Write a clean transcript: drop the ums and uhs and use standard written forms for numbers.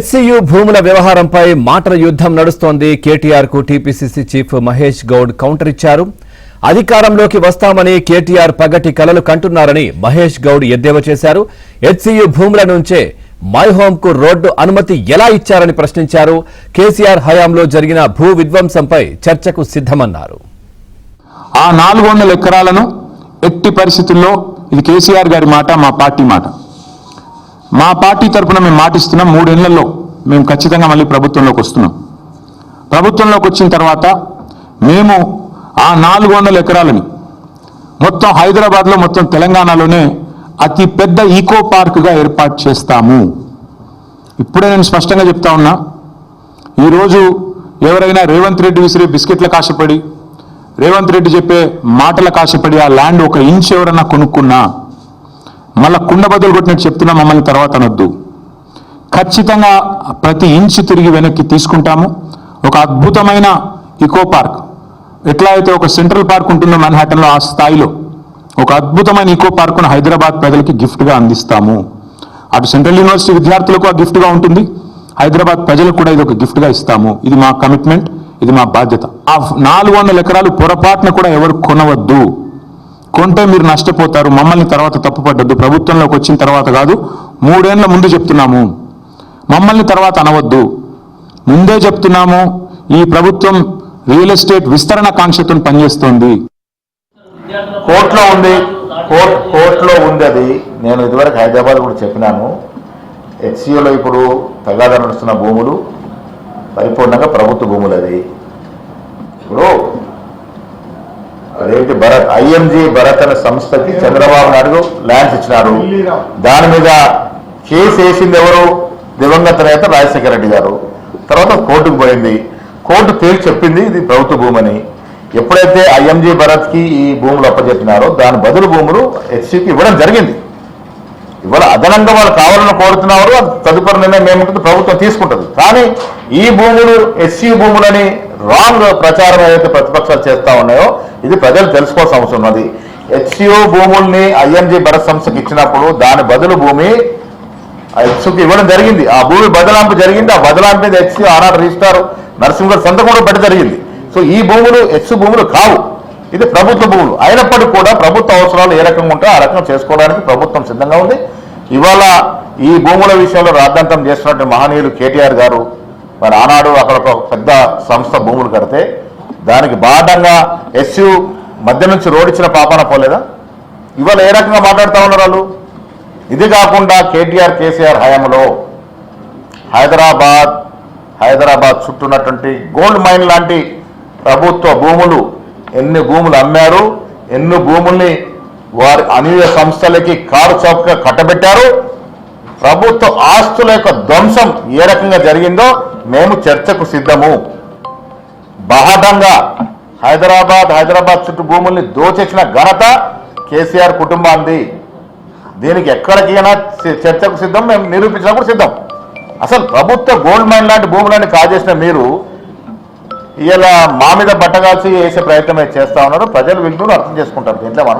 HCU భూముల వ్యవహారంపై మాటల యుద్ధం నడుస్తోంది. కేటీఆర్ కు TPCC chief Mahesh Goud counter ఇచ్చారు. అధికారంలోకి వస్తామని కేటీఆర్ పగటి కలలు కంటున్నారని మహేష్ గౌడ్ ఎద్దేవా చేశారు. హెచ్సియు భూముల నుంచే మై హోమ్ కు రోడ్డు అనుమతి ఎలా ఇచ్చారని ప్రశ్నించారు. కేసీఆర్ హయాంలో జరిగిన భూ విధ్వంసంపై చర్చకు సిద్ధమన్నారు. ఆ 400 ఎకరాలను ఎట్టి పరిస్థితుల్లో, ఇది కేసీఆర్ గారి మాట, మా పార్టీ మాట, మా పార్టీ తరఫున మేము మాటిస్తున్నాం, 3 ఏళ్లలో మేము ఖచ్చితంగా మళ్ళీ ప్రభుత్వంలోకి వస్తున్నాం. ప్రభుత్వంలోకి వచ్చిన తర్వాత మేము ఆ 400 ఎకరాలని మొత్తం హైదరాబాద్లో, మొత్తం తెలంగాణలోనే అతి పెద్ద ఈకో పార్క్గా ఏర్పాటు చేస్తాము. ఇప్పుడే నేను స్పష్టంగా చెప్తా ఉన్నా, ఈరోజు ఎవరైనా రేవంత్ రెడ్డి విసిరే బిస్కెట్లకు ఆశపడి, రేవంత్ రెడ్డి చెప్పే మాటలకు ఆశపడి ఆ ల్యాండ్ 1 ఇంచ్ ఎవరన్నా కొనుక్కున్నా మళ్ళా కుండ బదులు కొట్టినట్టు చెప్తున్నా, మమ్మల్ని తర్వాత అనొద్దు. ఖచ్చితంగా ప్రతి ఇంచ్ తిరిగి వెనక్కి తీసుకుంటాము. ఒక అద్భుతమైన ఈకో పార్క్, ఎట్లా అయితే ఒక సెంట్రల్ పార్క్ ఉంటుందో మన్హాటన్లో, ఆ స్థాయిలో ఒక అద్భుతమైన ఈకో పార్కును హైదరాబాద్ ప్రజలకి గిఫ్ట్గా అందిస్తాము. అటు సెంట్రల్ యూనివర్సిటీ విద్యార్థులకు ఆ గిఫ్ట్గా ఉంటుంది, హైదరాబాద్ ప్రజలకు కూడా ఇది ఒక గిఫ్ట్గా ఇస్తాము. ఇది మా కమిట్మెంట్, ఇది మా బాధ్యత. ఆ 400 ఎకరాలు పొరపాటున కూడా ఎవరు కొనవద్దు. కొంటే మీరు నష్టపోతారు. మమ్మల్ని తర్వాత తప్పుపడ్డద్దు. ప్రభుత్వంలోకి వచ్చిన తర్వాత కాదు, 3 ఏళ్ల ముందు చెప్తున్నాము. మమ్మల్ని తర్వాత అనవద్దు. ముందే చెప్తున్నాము, ఈ ప్రభుత్వం రియల్ ఎస్టేట్ విస్తరణ కాంక్షతో పనిచేస్తోంది. కోర్టులో ఉంది, కోర్టులో ఉంది. అది నేను ఇదివరకు హైదరాబాద్ కూడా చెప్పినాను. హెచ్సియూలో ఇప్పుడు తగాదా నడుస్తున్న భూములు పరిపూర్ణంగా ప్రభుత్వ భూములు. అది ఇప్పుడు అదేంటి భరత్, ఐఎంజీ భరత్ అనే సంస్థకి చంద్రబాబు నాయుడు ల్యాండ్స్ ఇచ్చినారు. దాని మీద కేసు వేసింది ఎవరు? దివంగత నేత రాజశేఖర రెడ్డి గారు. తర్వాత కోర్టుకు పోయింది. కోర్టు తేల్చి చెప్పింది ఇది ప్రభుత్వ భూమని. ఎప్పుడైతే ఐఎంజీ భరత్కి ఈ భూములు అప్పచెప్పినారో దాని బదులు భూములు హెచ్సికి ఇవ్వడం జరిగింది. ఇవాళ అదనంగా వాళ్ళు కావాలని కోరుతున్నారు. తదుపరి నిర్ణయం ఏముంటుంది ప్రభుత్వం తీసుకుంటుంది. కానీ ఈ భూములు హెచ్సి భూములని రాంగ్ ప్రచారం ఏదైతే ప్రతిపక్షాలు చేస్తా ఉన్నాయో ఇది ప్రజలు తెలుసుకోవాల్సిన అవసరం ఉన్నది. హెచ్సియు భూముల్ని ఐఎంజీ భరత్ సంస్థకి ఇచ్చినప్పుడు దాని బదులు భూమి హెచ్సికి ఇవ్వడం జరిగింది. ఆ భూమి బదలాంపు జరిగింది. ఆ బదలాంపు మీద హెచ్సి ఆనాడు రిజిస్టార్ నరసింహ సంతకం కూడా పెట్టి జరిగింది. సో ఈ భూములు హెచ్సి భూములు కావు, ఇది ప్రభుత్వ భూములు. అయినప్పటికీ కూడా ప్రభుత్వ అవసరాలు ఏ రకంగా ఉంటే ఆ రకంగా చేసుకోవడానికి ప్రభుత్వం సిద్ధంగా ఉంది. ఇవాళ ఈ భూముల విషయంలో రాద్ధాంతం చేస్తున్నట్టు మహనీయులు కేటీఆర్ గారు మరి ఆనాడు అక్కడ ఒక పెద్ద సంస్థ భూములు కడితే దానికి బాధంగా హెచ్సి మధ్య నుంచి రోడ్డిచ్చిన పాపాన పోలేదా? ఇవాళ ఏ రకంగా మాట్లాడుతూ ఉన్నారు వాళ్ళు? ఇది కాకుండా కేటీఆర్ కేసీఆర్ హయాంలో హైదరాబాద్ చుట్టూన్నటువంటి గోల్డ్ మైన్ లాంటి ప్రభుత్వ భూములు, ఎన్ని భూములు అమ్మారు, ఎన్ని భూముల్ని వారి అనియ సంస్థలకి కారు చౌకగా కట్టబెట్టారు. ప్రభుత్వ ఆస్తుల యొక్క ధ్వంసం ఏ రకంగా జరిగిందో మేము చర్చకు సిద్ధము. బాహటంగా హైదరాబాద్ చుట్టూ భూముల్ని దోచేసిన ఘనత కేసీఆర్ కుటుంబాంది. దీనికి ఎక్కడికైనా చర్చకు సిద్ధం, మేము నిరూపించడానికి సిద్ధం. అసలు ప్రభుత్వ గోల్డ్ మైన్ లాంటి భూములన్నీ కాజేసిన మీరు ఇలా మా మీద బట్టగాల్చి వేసే ప్రయత్నం చేస్తా ఉన్నారు. ప్రజలు వింటూ అర్థం చేసుకుంటారు. దీంట్లో మనం